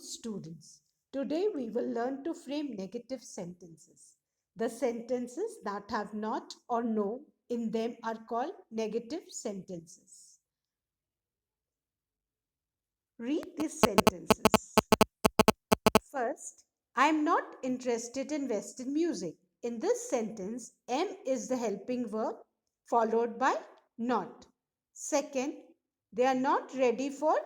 students. Today we will learn to frame negative sentences. The sentences that have not or no in them are called negative sentences. Read these sentences. First, I am not interested in Western music. In this sentence, am is the helping verb followed by not. Second, they are not ready for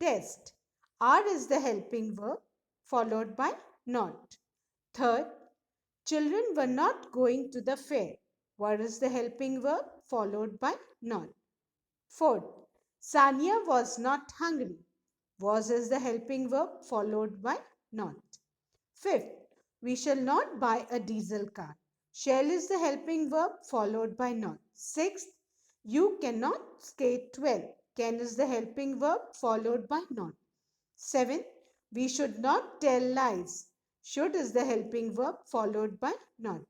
test. Are is the helping verb followed by not. Third, children were not going to the fair. What is the helping verb followed by not. Fourth, Sanya was not hungry. Was is the helping verb followed by not. Fifth, we shall not buy a diesel car. Shall is the helping verb followed by not. Sixth, you cannot skate well. Can is the helping verb followed by not. Seventh, we should not tell lies. Should is the helping verb followed by not.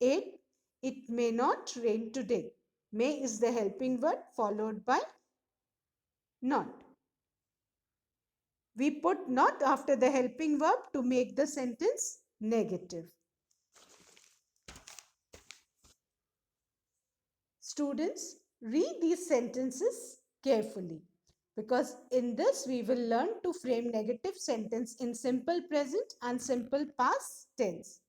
Eighth, it may not rain today. May is the helping verb followed by not. We put not after the helping verb to make the sentence negative. Students, read these sentences carefully because in this we will learn to frame negative sentence in simple present and simple past tense.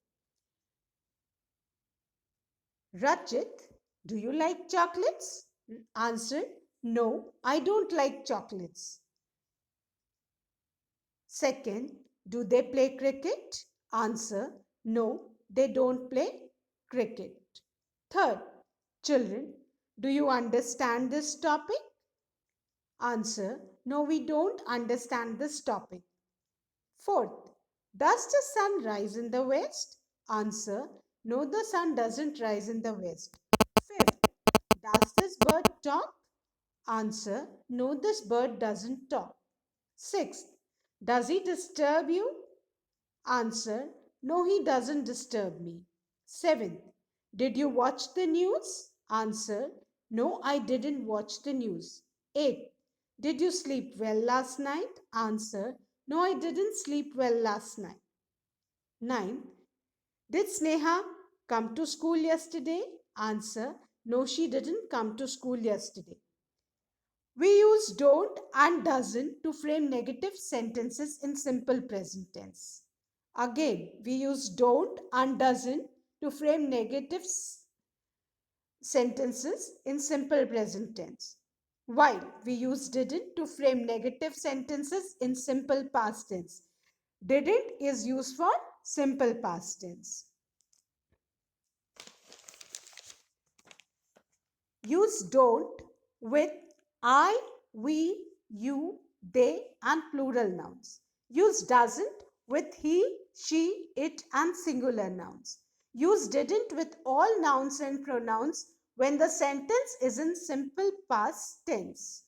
Rachit, do you like chocolates? Answer, no, I don't like chocolates. Second, do they play cricket? Answer, no, they don't play cricket. Third, children, do you understand this topic? Answer, no, we don't understand this topic. Fourth, does the sun rise in the west? Answer, no, the sun doesn't rise in the west. Fifth, does this bird talk? Answer, no, this bird doesn't talk. Sixth, does he disturb you? Answer, no, he doesn't disturb me. Seventh, did you watch the news? Answer, no, I didn't watch the news. Eighth, did you sleep well last night? Answer, no, I didn't sleep well last night. Ninth, did Sneha come to school yesterday? Answer, no, she didn't come to school yesterday. We use don't and doesn't to frame negative sentences in simple present tense. Again, we use don't and doesn't to frame negative sentences in simple present tense. While we use didn't to frame negative sentences in simple past tense. Didn't is used for simple past tense. Use don't with I, we, you, they and plural nouns. Use doesn't with he, she, it and singular nouns. Use didn't with all nouns and pronouns when the sentence is in simple past tense.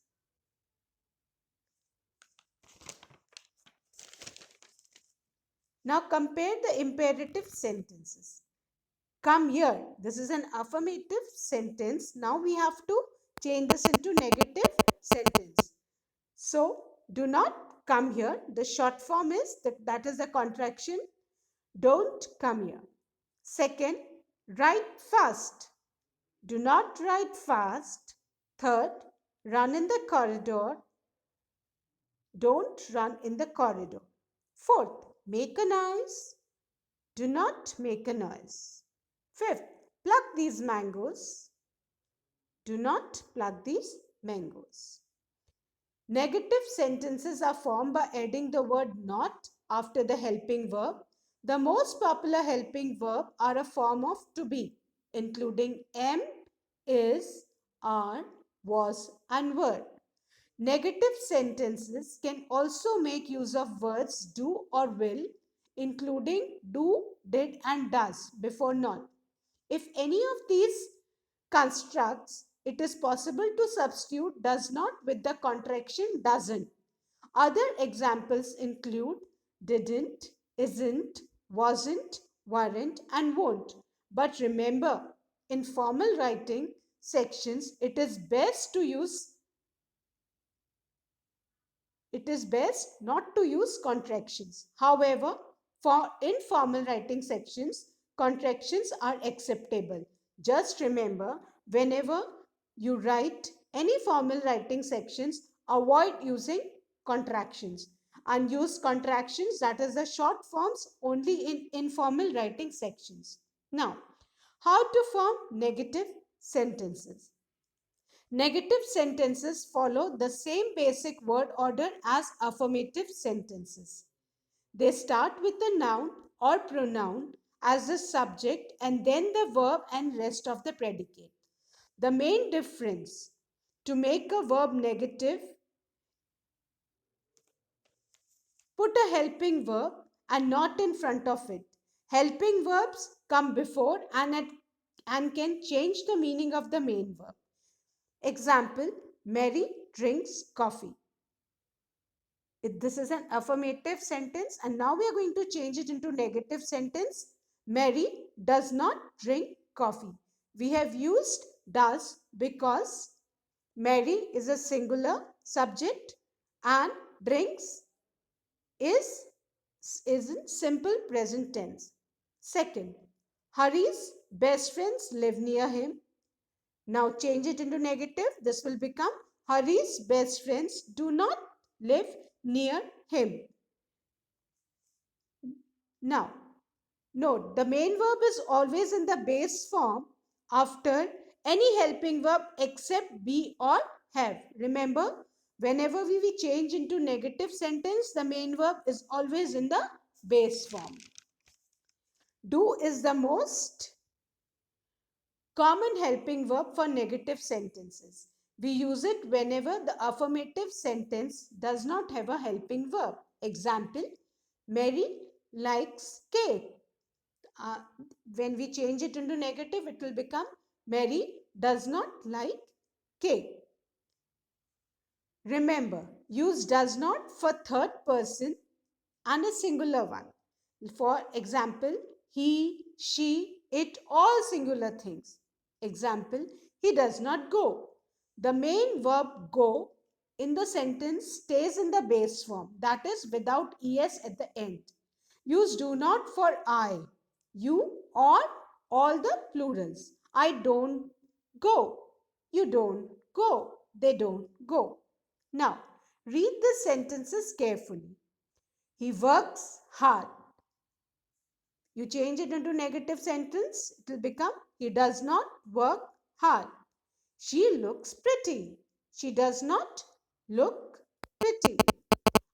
Now compare the imperative sentences. Come here. This is an affirmative sentence. Now we have to change this into negative sentence. So do not come here. The short form is that is the contraction. Don't come here. Second, write fast. Do not write fast. Third, run in the corridor. Don't run in the corridor. Fourth, make a noise. Do not make a noise. Fifth, pluck these mangoes. Do not pluck these mangoes. Negative sentences are formed by adding the word not after the helping verb. The most popular helping verb are a form of to be, including am, is, are, was, and were. Negative sentences can also make use of words do or will, including do, did, and does before not. If any of these constructs, it is possible to substitute does not with the contraction doesn't. Other examples include didn't, isn't, wasn't, weren't, and won't. But remember, in formal writing sections, it is best to use it is best not to use contractions. However, for informal writing sections, contractions are acceptable. Just remember, whenever you write any formal writing sections, avoid using contractions and use contractions, that is the short forms, only in informal writing sections. Now, how to form negative sentences? Negative sentences follow the same basic word order as affirmative sentences. They start with the noun or pronoun as the subject and then the verb and rest of the predicate. The main difference to make a verb negative, put a helping verb and not in front of it. Helping verbs come before and can change the meaning of the main verb. Example, Mary drinks coffee. This is an affirmative sentence and now we are going to change it into negative sentence. Mary does not drink coffee. We have used does because Mary is a singular subject and drinks is in simple present tense. Second, Hari's best friends live near him. Now change it into negative. This will become Hari's best friends do not live near him. Now, note the main verb is always in the base form after any helping verb except be or have. Remember, whenever we change into negative sentence, the main verb is always in the base form. Do is the most common helping verb for negative sentences. We use it whenever the affirmative sentence does not have a helping verb. Example, Mary likes cake. Uh, when we change it into negative, it will become Mary does not like cake. Remember, use does not for third person and a singular one. For example, he, she, it, all singular things. Example, he does not go. The main verb go in the sentence stays in the base form, that is without es at the end. Use do not for I, you, or all the plurals. I don't go. You don't go. They don't go. Now, read the sentences carefully. He works hard. You change it into negative sentence, it will become he does not work hard. She looks pretty. She does not look pretty.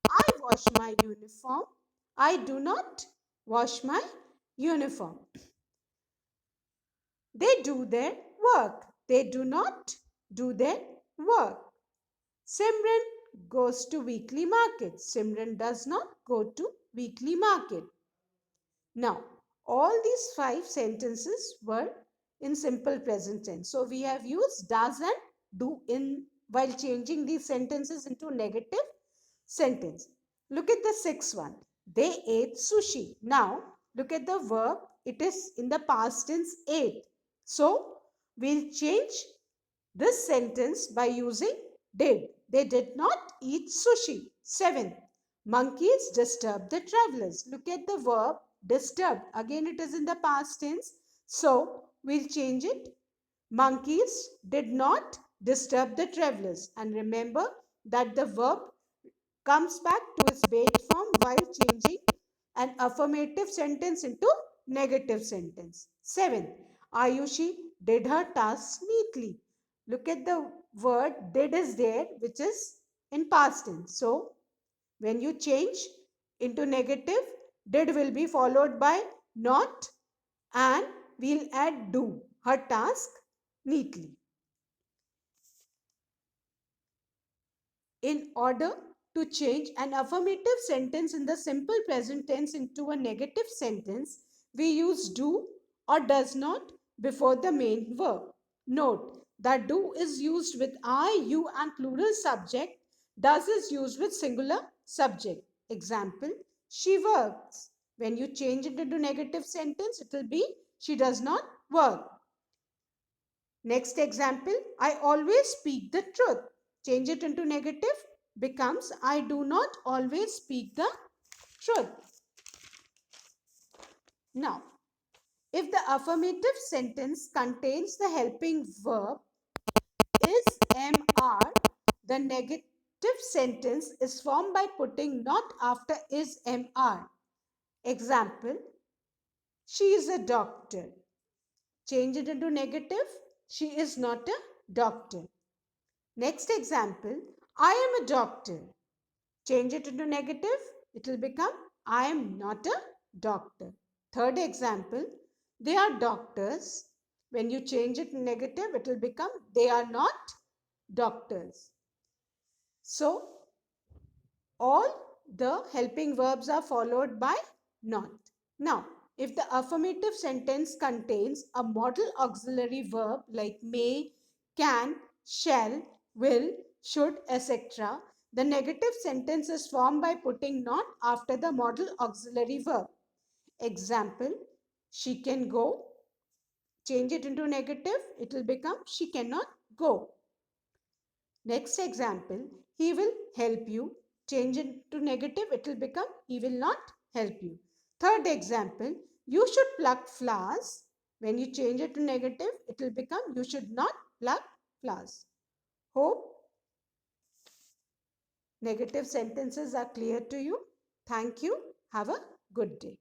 I wash my uniform. I do not wash my uniform. They do their work. They do not do their work. Simran goes to weekly market. Simran does not go to weekly market. Now, all these 5 sentences were in simple present tense. So, we have used does and do in while changing these sentences into negative sentence. Look at the 6th one. They ate sushi. Now, look at the verb. It is in the past tense ate. So, we'll change this sentence by using did. They did not eat sushi. 7. Monkeys disturb the travelers. Look at the verb disturb. Again, it is in the past tense. So, we'll change it. Monkeys did not disturb the travelers. And remember that the verb comes back to its base form while changing an affirmative sentence into negative sentence. 7. Ayushi did her tasks neatly. Look at the word did is there, which is in past tense. So, when you change into negative, did will be followed by not and we'll add do, her task neatly. In order to change an affirmative sentence in the simple present tense into a negative sentence, we use do or does not before the main verb. Note that do is used with I, you and plural subject. Does is used with singular subject. Example, she works. When you change it into negative sentence, it will be she does not work. Next example, I always speak the truth. Change it into negative. becomes I do not always speak the truth. Now, if the affirmative sentence contains the helping verb is MR, the negative sentence is formed by putting not after is MR. Example, she is a doctor. Change it into negative, she is not a doctor. Next example, I am a doctor. Change it into negative, it will become I am not a doctor. Third example, they are doctors. When you change it to negative, it will become they are not doctors. So, all the helping verbs are followed by not. Now, if the affirmative sentence contains a modal auxiliary verb like may, can, shall, will, should, etc., the negative sentence is formed by putting not after the modal auxiliary verb. Example, she can go. Change it into negative, it will become she cannot go. Next example, he will help you. Change it to negative, it will become he will not help you. Third example, you should pluck flowers. When you change it to negative, it will become you should not pluck flowers. Hope negative sentences are clear to you. Thank you. Have a good day.